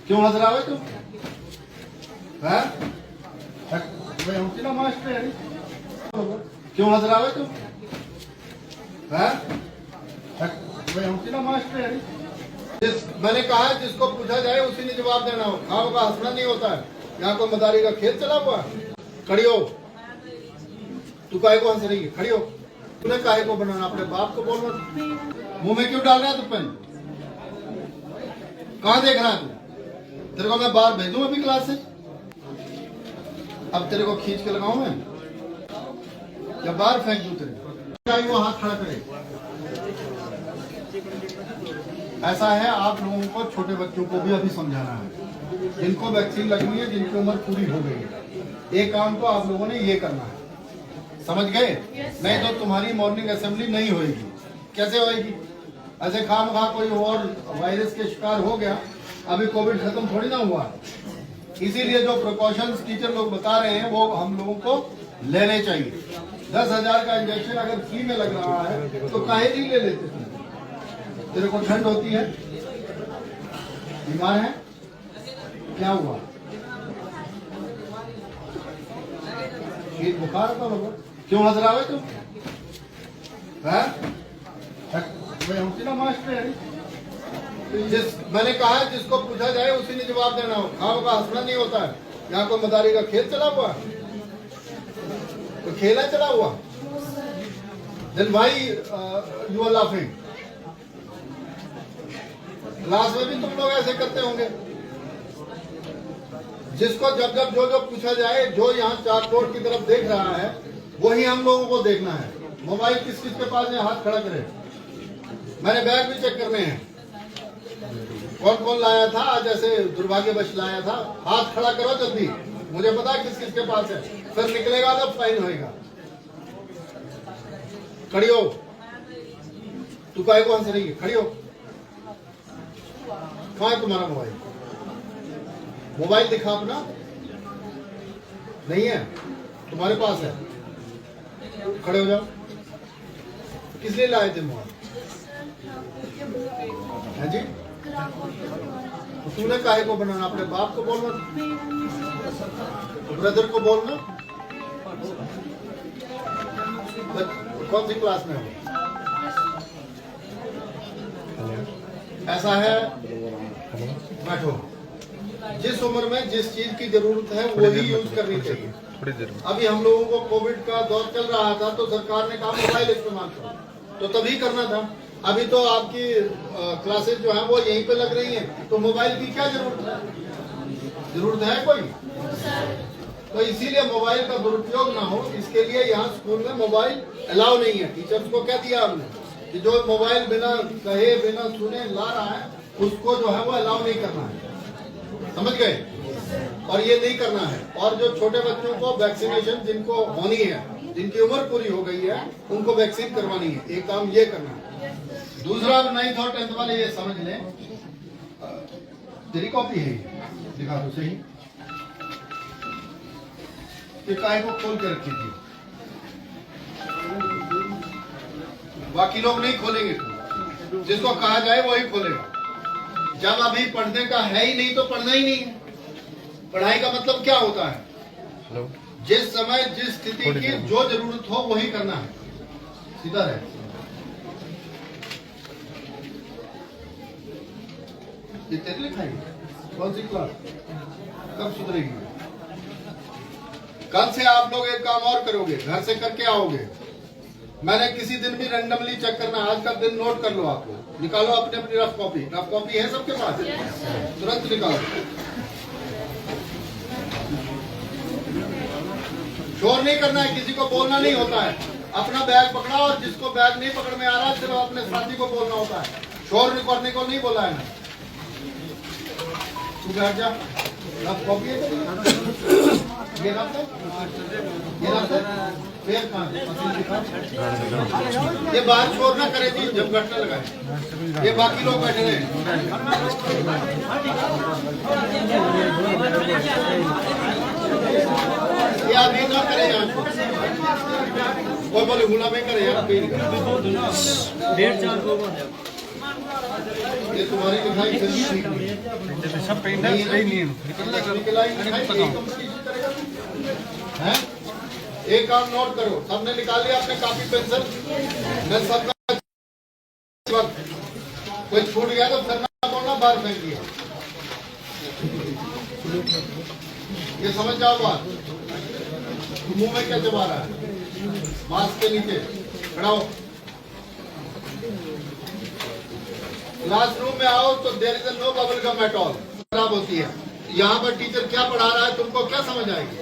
क्यों हंस रहा है तुम? हैं? मैं हूँ ना मास्टर है। क्यों हंस रहा है तुम? हैं? मैं हूँ ना मास्टर है। मैंने कहा है जिसको पूछा जाए उसी ने जवाब देना हो। खाओ का हंसना नहीं होता है। यहाँ को मदारी का खेत चला हुआ। खड़ी हो। तू काहे को हंस रही है? खड़ी हो। तूने काहे को बनाना? अपने बाप को बोलना। मुंह में क्यों डाल रहा है तू पेन? कहाँ देख रहा है तू? तेरे को मैं बाहर भेजूं अभी क्लास से? अब तेरे को खींच के लगाऊं मैं या बाहर फेंक दूं? तेरे वो हाथ खड़ा करे। ऐसा है, आप लोगों को छोटे बच्चों को भी अभी समझाना है, जिनको वैक्सीन लगनी है, जिनकी उम्र पूरी हो गई है। एक काम तो आप लोगों ने ये करना है, समझ गए? नहीं तो तुम्हारी मॉर्निंग असेंबली नहीं होगी। कैसे होगी? ऐसे खामखा कोई और वायरस के शिकार हो गया। अभी कोविड खत्म थोड़ी ना हुआ। इसीलिए जो प्रिकॉशंस टीचर लोग बता रहे हैं वो हम लोगों को लेने चाहिए। 10,000 का इंजेक्शन अगर फ्री में लग रहा है तो काहे नहीं ले लेते? तेरे को ठंड होती है? बीमार है? क्या हुआ? शीत बुखार होता होगा। क्यों हंस रहा है तुम? हैं? मैं हूँ ना मास्टर है। मैंने कहा है जिसको पूछा जाए उसी ने जवाब देना हो। खाओ का हंसना नहीं होता है। यहाँ को मदारी का खेत चला हुआ, तो खेला चला हुआ। Then why you are laughing? Class में भी तुम लोग ऐसे करते होंगे। जिसको जब जब जो पूछा जाए, जो यहाँ चार कोट की तरफ देख रहा है वही हम लोगों को देखना है। मोबाइल किस किस के पास है? हाथ खड़ा करे। मैंने बैग भी चेक करने हैं। कौन कौन लाया था आज? ऐसे दुर्भाग्यवश लाया था? हाथ खड़ा करो जल्दी, मुझे पता है किस किस के पास है। फिर निकलेगा तो फाइन होएगा। खड़ी हो। तू काहे को हंस रही है? खड़ी हो। कहाँ है तुम्हारा मोबाइल? मोबाइल दिखा अपना। नहीं है तुम्हारे पास है? खड़े हो जाओ। किस लिए लाए थे मोबाइल? है जी? तो तूने काहे को बनाना? अपने बाप को बोलना, ब्रदर को बोलना। कौन सी क्लास में हो? ऐसा है, बैठो। जिस उम्र में जिस चीज की जरूरत है वही यूज करनी चाहिए। अभी हम लोगों को कोविड का दौर चल रहा था तो सरकार ने कहा मोबाइल इस्तेमाल करो, तो तभी करना था। अभी तो आपकी क्लासेस जो है वो यहीं पे लग रही हैं, तो मोबाइल की क्या जरूरत है? जरूरत है कोई? तो इसीलिए मोबाइल का दुरुपयोग ना हो, इसके लिए यहाँ स्कूल में मोबाइल अलाउ नहीं है। टीचर्स को क्या दिया हमने कि जो मोबाइल बिना कहे बिना सुने ला रहा है उसको जो है वो अलाउ नहीं करना है। समझ गए? और ये नहीं करना है। और जो छोटे बच्चों को वैक्सीनेशन जिनको होनी है, जिनकी उम्र पूरी हो गई है, उनको वैक्सीन करवानी है। एक काम ये करना है। दूसरा, 9th और 10th वाले ये समझ लें, तेरी कॉपी है दिखा दो सही। ये काय को खोल के रखी थी, बाकी लोग नहीं खोलेंगे। जिसको कहा जाए वही खोलेगा। जब अभी पढ़ने का है ही नहीं तो पढ़ना ही नहीं है। पढ़ाई का मतलब क्या होता है? जिस समय जिस स्थिति की जो जरूरत हो वही करना है। सीधा है। ये तेरे लिखाएंगे? कौन सी क्लास? कब सुधरेगी? कल से आप लोग एक काम और करोगे, घर से करके आओगे। मैंने किसी दिन भी रैंडमली चेक करना, आज का दिन नोट कर लो। आप लोग निकालो अपनी अपनी रफ कॉपी। रफ कॉपी है सबके पास? तुरंत निकालो। शोर नहीं करना है, किसी को बोलना नहीं होता है। अपना बैग पकड़ा और जिसको बैग नहीं पकड़ में आ रहा सिर्फ अपने साथी को बोलना होता है। शोर करने को नहीं बोला है। तू बैठ जा। रफ कॉपी है? ये रफ है? ये रफ है? फिर कहाँ? ये बात शोर ना करे जी, जब घटना लगाए। ये बाकी लोग बैठे रहे। ये आप ये ना करे यार। कोई बोले गुलाम करे यार। 1.5-4 ये तुम्हारी लिखाई फिर भी ठीक नहीं है। एक काम नोट करो, सबने निकाल लिया अपने कॉपी पेंसिल, मैं सबका कोई छूट गया तो फिर ना बोलना बाहर फेंक दिया। ये समझ जाओ बात। मुंह में क्या दबा रहा है? मास्क के नीचे खड़ा हो। क्लासरूम में आओ तो there is no bubble gum at all. खराब होती है। यहाँ पर टीचर क्या पढ़ा रहा है तुमको क्या समझ आएगी?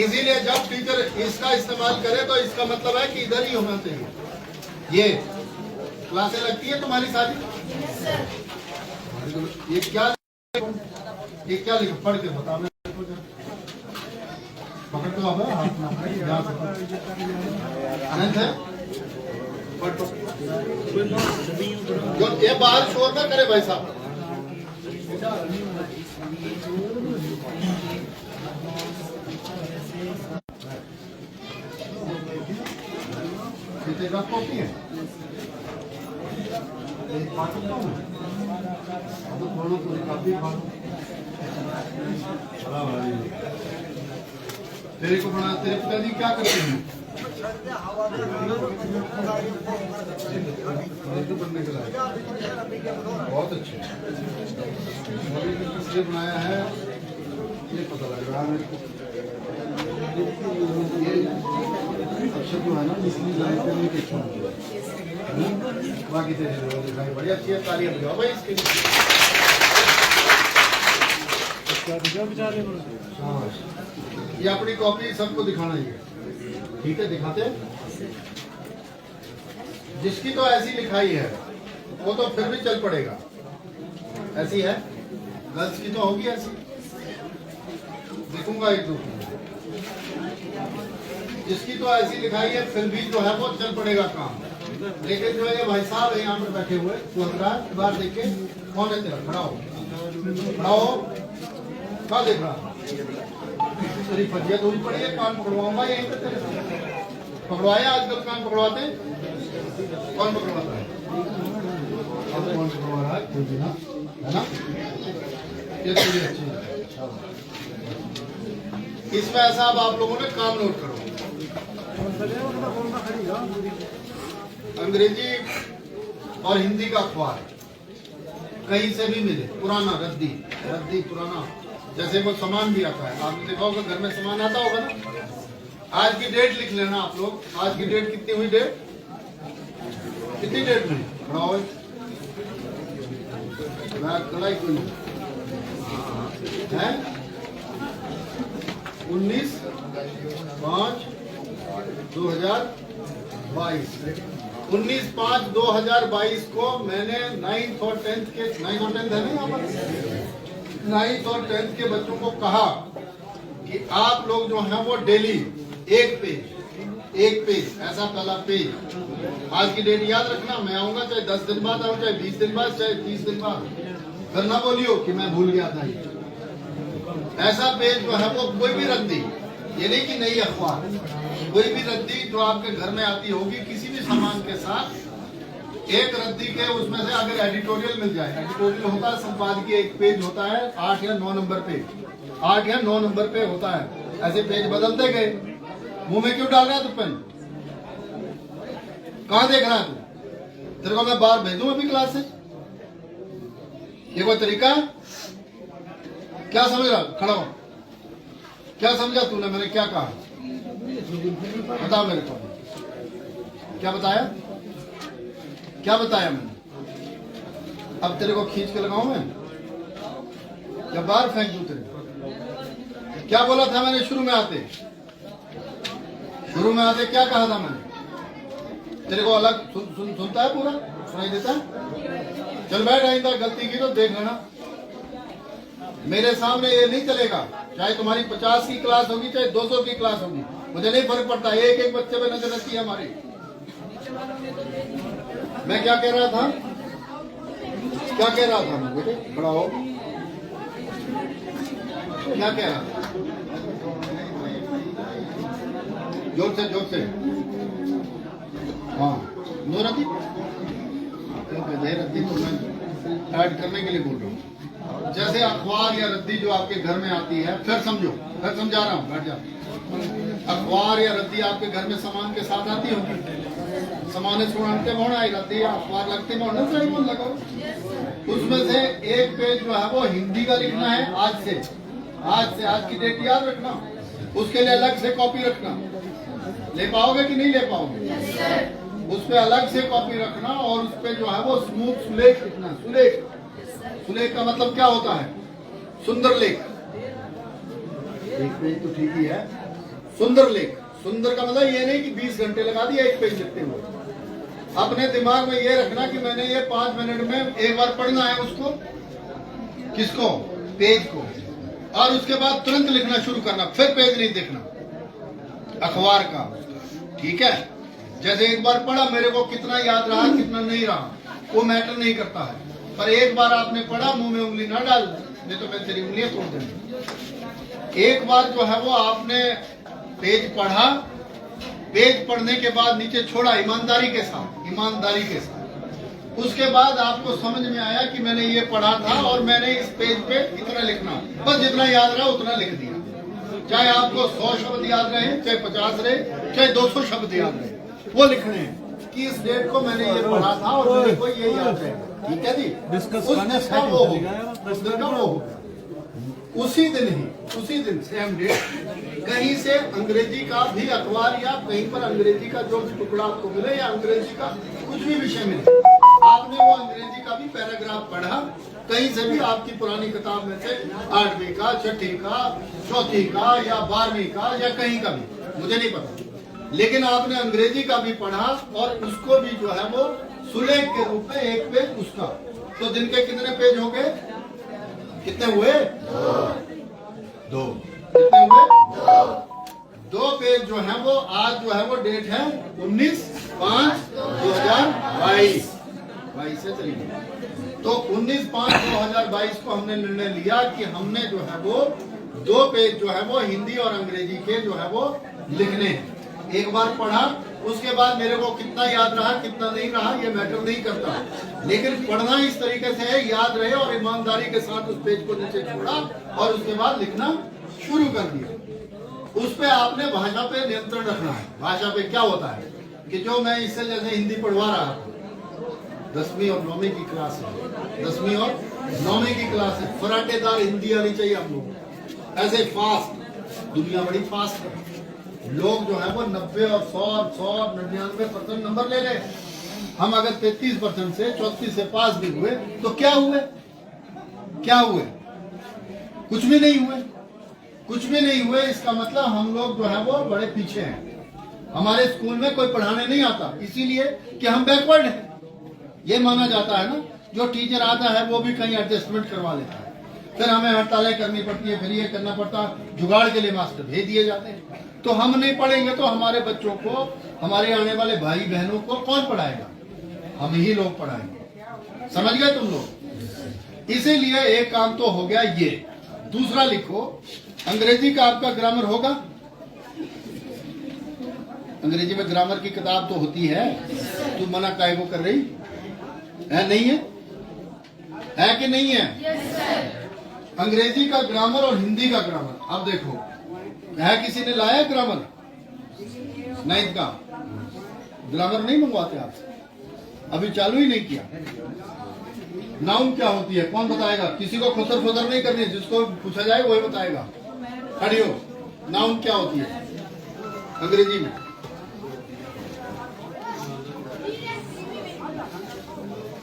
इसीलिए जब टीचर इसका इस्तेमाल करे तो इसका मतलब है कि इधर ही होना चाहिए। ये क्लासें लगती है तुम्हारी सारी? ये क्या लिखा पढ़ के बताओ। पकड़ तो अब जो ये बाहर शोर ना करे भाई साहब। कॉपी है तेरे को बना। तेरे पिताजी क्या करते हैं? बहुत अच्छे। किसने बनाया है ये पता लग रहा है मेरे को। अक्षर जो है ना इसलिए करने की इच्छा बाकी तेरे बड़ी अच्छी है। तालियां बजाओ भाई इसके लिए। ये अपनी कॉपी सबको दिखाना ही है। ठीक है दिखाते। जिसकी तो ऐसी लिखाई है वो तो फिर भी चल पड़ेगा। ऐसी है गर्ल्स की तो होगी ऐसी। देखूंगा एक दो। जिसकी तो ऐसी लिखाई है फिर भी जो है वो चल पड़ेगा काम। लेकिन जो है भाई साहब यहाँ पर बैठे हुए वो बार देख के कौन है तेरा? खड़ा हो खड़ा हो। क्या देख रहा? तेरी फजिया दूरी पड़ी है। कान पकड़वाऊंगा यहीं पे तेरे। पकड़वाया आजकल कान पकड़वाते? कौन पकड़वाता है? कौन पकड़वा रहा है? कोई भी ना है ना। ये थोड़ी अच्छी है। इसमें ऐसा अब आप लोगों ने काम नोट करो। अंग्रेजी और हिंदी का अखबार कहीं से भी मिले, पुराना रद्दी पुराना, जैसे वो सामान भी आता है। आपने देखा होगा घर में सामान आता होगा ना। आज की डेट लिख लेना आप लोग। आज की डेट कितनी हुई? डेट कितनी डेट हुई? कलाई कोई है 19/5/2022। 19/5/2022 को मैंने 9th और 10th के 9th और 10th है ना यहाँ पर 9th और 10th के बच्चों को कहा कि आप लोग जो है वो डेली एक पेज ऐसा पहला पेज। आज की डेट याद रखना। मैं आऊंगा चाहे 10 दिन बाद आऊँ, चाहे 20 दिन बाद, चाहे 30 दिन बाद। फिर ना बोलियो कि मैं भूल गया था। ऐसा पेज जो है वो कोई भी रद्दी, ये नहीं कि नई अखबार, कोई भी रद्दी जो आपके घर में आती होगी किसी भी सामान के साथ, एक रद्दी के उसमें से अगर एडिटोरियल मिल जाए। एडिटोरियल होता है संपादकीय, एक पेज होता है 8 या 9 नंबर पे, 8 या 9 नंबर पे होता है। ऐसे पेज बदलते गए। मुंह में क्यों डाल रहा है तू पेन? कहाँ देख रहा है तू? तेरे को मैं बाहर भेजूं अभी क्लास से? ये कोई तरीका है? क्या समझ रहा? खड़ा हो। क्या समझा तूने? मैंने क्या कहा बता मेरे को। क्या बताया? क्या बताया मैंने? अब तेरे को खींच के लगाऊं मैं या बाहर फेंक दूं तेरे? क्या बोला था मैंने शुरू में आते क्या कहा था मैंने? तेरे को अलग सुनता है? पूरा सुनाई देता है? चल बैठ। आइंदा गलती की तो देख लेना। मेरे सामने ये नहीं चलेगा। चाहे तुम्हारी 50 की क्लास होगी, चाहे 200 की क्लास होगी, मुझे नहीं फर्क पड़ता। एक एक बच्चे पे नजर रखती है हमारी। मैं क्या कह रहा था? मैं बेटे खड़ा हो। क्या कह रहा था? जोर से। हाँ नो रद्दी तो मैं ऐड करने के लिए बोल रहा हूँ। जैसे अखबार या रद्दी जो आपके घर में आती है, फिर समझो, फिर समझा रहा हूँ, बैठ जाओ। अखबार या रद्दी आपके घर में सामान के साथ आती होगी, सामान छोड़ते मोड़ आई रद्दी या अखबार लगते मोड़ ना सही बोल लगाओ। उसमें से एक पेज जो है वो हिंदी का लिखना है, आज की डेट याद रखना, उसके लिए अलग से कॉपी रखना। ले पाओगे कि नहीं ले पाओगे? उस पे अलग से कॉपी रखना और उस पे जो है वो स्मूथ सुलेख लिखना। सुलेख का मतलब क्या होता है? सुंदर लेख। एक पेज तो ठीक ही है, सुंदर लेख। सुंदर का मतलब ये नहीं कि 20 घंटे लगा दिया एक पेज लिखते हुए। अपने दिमाग में ये रखना कि मैंने ये 5 मिनट में एक बार पढ़ना है उसको, किसको? पेज को, और उसके बाद तुरंत लिखना शुरू करना, फिर पेज नहीं देखना अखबार का, ठीक है? जैसे एक बार पढ़ा, मेरे को कितना याद रहा कितना नहीं रहा वो मैटर नहीं करता है, पर एक बार आपने पढ़ा, मुंह में उंगली ना डाल, नहीं तो मैं तेरी उंगलियां तोड़ दूंगी। एक बार जो है वो आपने पेज पढ़ा, पेज पढ़ने के बाद नीचे छोड़ा ईमानदारी के साथ। उसके बाद आपको समझ में आया कि मैंने ये पढ़ा था और मैंने इस पेज पे इतना लिखना, बस जितना याद रहा उतना लिख दिया। चाहे आपको 100 शब्द याद रहे, चाहे 50 रहे, चाहे 200 शब्द याद रहे, वो लिखने हैं कि इस डेट को मैंने ये पढ़ा था और मेरे को ये याद है, ठीक है जी? उसी दिन सेम डेट कहीं से अंग्रेजी का भी अखबार या कहीं पर अंग्रेजी का जो भी टुकड़ा आपको मिले या अंग्रेजी का कुछ भी विषय मिले, आपने वो अंग्रेजी का भी पैराग्राफ पढ़ा, कहीं से भी आपकी पुरानी किताब में से 8वीं का, 6ठी का, 4थी का या 12वीं का या कहीं का भी, मुझे नहीं पता, लेकिन आपने अंग्रेजी का भी पढ़ा और उसको भी जो है वो सुलेख के रूप में एक पेज उसका, तो दिन के कितने पेज हो गए? कितने हुए? 2। कितने हुए? 2 पेज जो है वो आज जो है वो डेट है 19/5/2022 से चली गई। तो 19/5/2022 को हमने निर्णय लिया कि हमने जो है वो 2 पेज जो है वो हिंदी और अंग्रेजी के जो है वो लिखने हैं। एक बार पढ़ा, उसके बाद मेरे को कितना याद रहा कितना नहीं रहा ये मैटर नहीं करता, लेकिन पढ़ना इस तरीके से है याद रहे, और ईमानदारी के साथ उस पेज को नीचे छोड़ा और उसके बाद लिखना शुरू कर दिया। उस पे आपने भाषा पे नियंत्रण रखना है। भाषा पे क्या होता है कि जो मैं इससे जैसे हिंदी पढ़वा रहा हूँ, 10वीं और 9वीं की क्लास है, 10वीं और 9वीं की क्लास है, फराटेदार हिंदी आनी चाहिए हम लोग। ऐसे फास्ट, दुनिया बड़ी फास्ट है, लोग जो है वो 90 और 100 और 99% नंबर ले रहे। हम अगर 33% से 34 से पास भी हुए तो क्या हुए? कुछ भी नहीं हुए। इसका मतलब हम लोग जो है वो बड़े पीछे हैं। हमारे स्कूल में कोई पढ़ाने नहीं आता, इसीलिए कि हम बैकवर्ड हैं। ये माना जाता है ना, जो टीचर आता है वो भी कहीं एडजस्टमेंट करवा लेता है, फिर हमें हड़तालें करनी पड़ती है, फिर ये करना पड़ता, जुगाड़ के लिए मास्टर भेज दिए जाते हैं। तो हम नहीं पढ़ेंगे तो हमारे बच्चों को, हमारे आने वाले भाई बहनों को कौन पढ़ाएगा? हम ही लोग पढ़ाएंगे। समझ गए तुम लोग? इसीलिए एक काम तो हो गया ये। दूसरा लिखो, अंग्रेजी का आपका ग्रामर होगा? अंग्रेजी में ग्रामर की किताब तो होती है, तू मना काहे को कर रही है? नहीं है कि नहीं है? अंग्रेजी का ग्रामर और हिंदी का ग्रामर। अब देखो, है किसी ने लाया ग्रामर? 9th का ग्रामर नहीं मंगवाते आपसे, अभी चालू ही नहीं किया। नाउन क्या होती है कौन बताएगा? किसी को खुसर फुसर नहीं करनी, जिसको पूछा जाए वही बताएगा। खड़ी हो, नाउन क्या होती है अंग्रेजी में?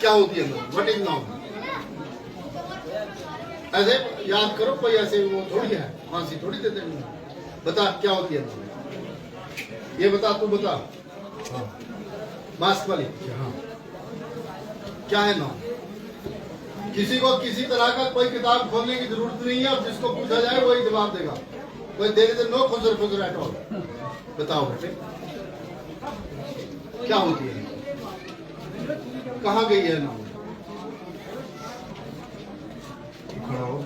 क्या होती है? What is noun? ऐसे याद करो, कोई ऐसे वो थोड़ी है, फांसी थोड़ी देते हैं। बता क्या होती है? ये बता, तू बता। हाँ। मास्क वाली। हाँ। क्या है नाउन? किसी को किसी तरह का कोई किताब खोलने की जरूरत नहीं है, और जिसको पूछा जाए वही जवाब देगा। कोई देर नो खुजर खुजर एट ऑल। बताओ बेटे क्या होती है? कहाँ गई है नाउन? खड़ा हो।